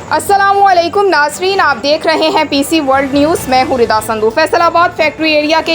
अस्सलामुअलैकुम नाज़रीन, आप देख रहे हैं पीसी वर्ल्ड न्यूज़। मैं हूँ रिदा संधू। फैसलाबाद फैक्ट्री एरिया के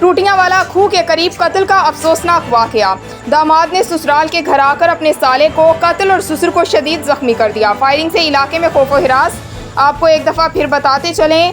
टोटियांवाला खूह के करीब कत्ल का अफसोसनाक वाक़या। दामाद ने ससुराल के घर आकर अपने साले को कत्ल और ससुर को शदीद जख्मी कर दिया। फायरिंग से इलाके में खौफ व हिरास। आपको एक दफ़ा फिर बताते चलें,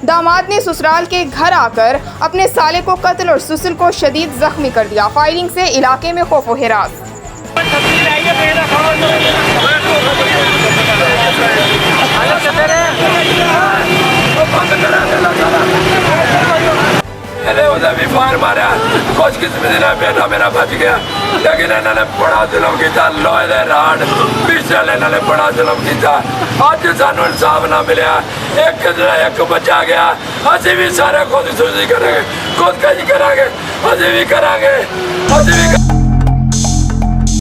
दामाद ने ससुराल के घर आकर अपने साले को कत्ल और ससुर को शदीद जख्मी कर दिया। फायरिंग से इलाके में खौफ व हिरास। भी फायर मारा, कुछ किस्म बेटा मेरा बच गया, लेकिन इन्होंने बड़ा जुल्म किया। लोहे दे राड पिस्टल इन्होंने बड़ा जुल्म किया। अज सानू इंसाफ ना मिले, एक बचा गया। असी भी सारे खुदकुशी करेंगे, खुदकशी करेंगे, असी भी करेंगे।